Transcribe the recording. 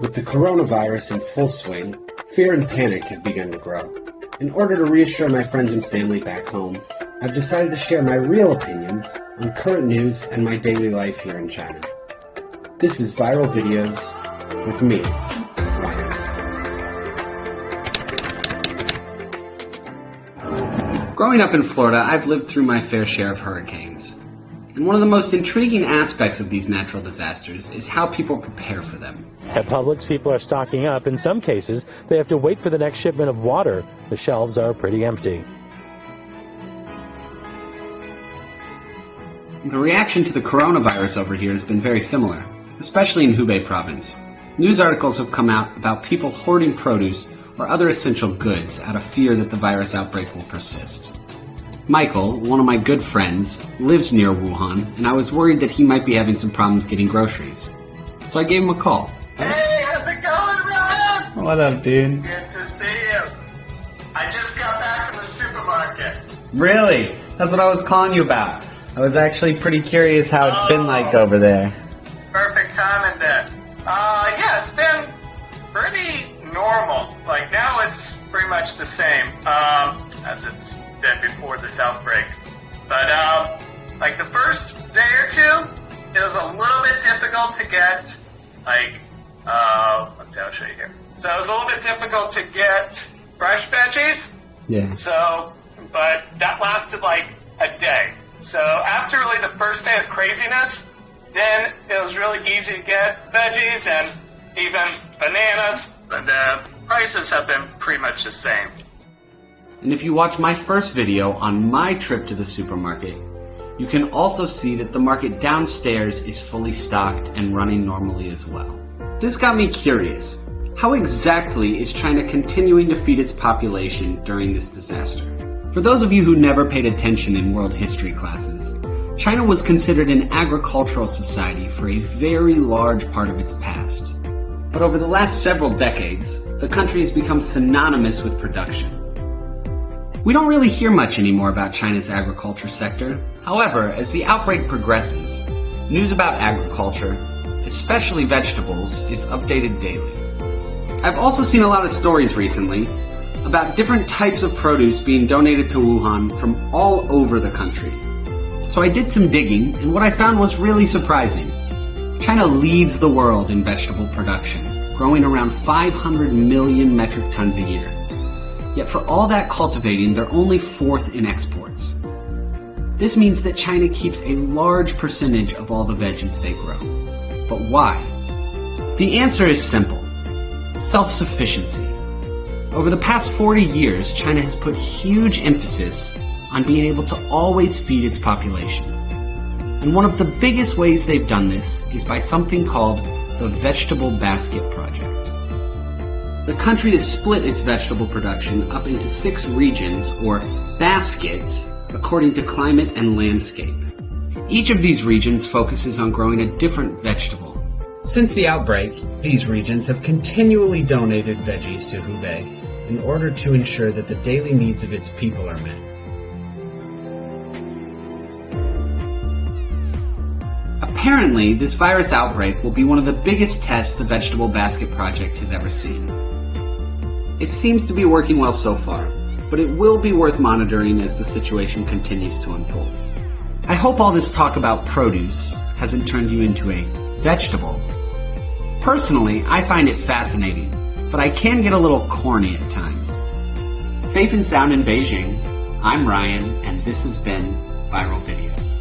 With the coronavirus in full swing, fear and panic have begun to grow. In order to reassure my friends and family back home, I've decided to share my real opinions on current news and my daily life here in China. This is Viral Videos with me, Ryan. Growing up in Florida, I've lived through my fair share of hurricanes. And one of the most intriguing aspects of these natural disasters is how people prepare for them. At Publix, people are stocking up. In some cases, they have to wait for the next shipment of water. The shelves are pretty empty. The reaction to the coronavirus over here has been very similar, especially in Hubei province. News articles have come out about people hoarding produce or other essential goods out of fear that the virus outbreak will persist. Michael, one of my good friends, lives near Wuhan, and I was worried that he might be having some problems getting groceries. So I gave him a call. Hey, how's it going, Ryan? What up, dude? Good to see you. I just got back from the supermarket. Really? That's what I was calling you about. I was actually pretty curious how it's been like over there. Perfect timing then. Yeah, it's been pretty normal. Like, now it's pretty much the same, as it's been before this outbreak. But, like the first day or two, it was a little bit difficult to get, like, I'll show you here. So it was a little bit difficult to get fresh veggies. Yeah. So, but that lasted like a day. So after really the first day of craziness, then it was really easy to get veggies and even bananas. And the prices have been pretty much the same. And if you watch my first video on my trip to the supermarket, you can also see that the market downstairs is fully stocked and running normally as well. This got me curious. How exactly is China continuing to feed its population during this disaster? For those of you who never paid attention in world history classes, China was considered an agricultural society for a very large part of its past. But over the last several decades, the country has become synonymous with production. We don't really hear much anymore about China's agriculture sector. However, as the outbreak progresses, news about agriculture, especially vegetables, is updated daily. I've also seen a lot of stories recently about different types of produce being donated to Wuhan from all over the country. So I did some digging, and what I found was really surprising. China leads the world in vegetable production, growing around 500 million metric tons a year. Yet for all that cultivating, they're only fourth in exports. This means that China keeps a large percentage of all the veggies they grow. But why? The answer is simple. Self-sufficiency. Over the past 40 years, China has put huge emphasis on being able to always feed its population. And one of the biggest ways they've done this is by something called the Vegetable Basket Project. The country has split its vegetable production up into 6 regions, or baskets, according to climate and landscape. Each of these regions focuses on growing a different vegetable. Since the outbreak, these regions have continually donated veggies to Hubei in order to ensure that the daily needs of its people are met. Apparently, this virus outbreak will be one of the biggest tests the Vegetable Basket Project has ever seen. It seems to be working well so far, but it will be worth monitoring as the situation continues to unfold. I hope all this talk about produce hasn't turned you into a vegetable. Personally, I find it fascinating, but I can get a little corny at times. Safe and sound in Beijing, I'm Ryan, and this has been Viral Videos.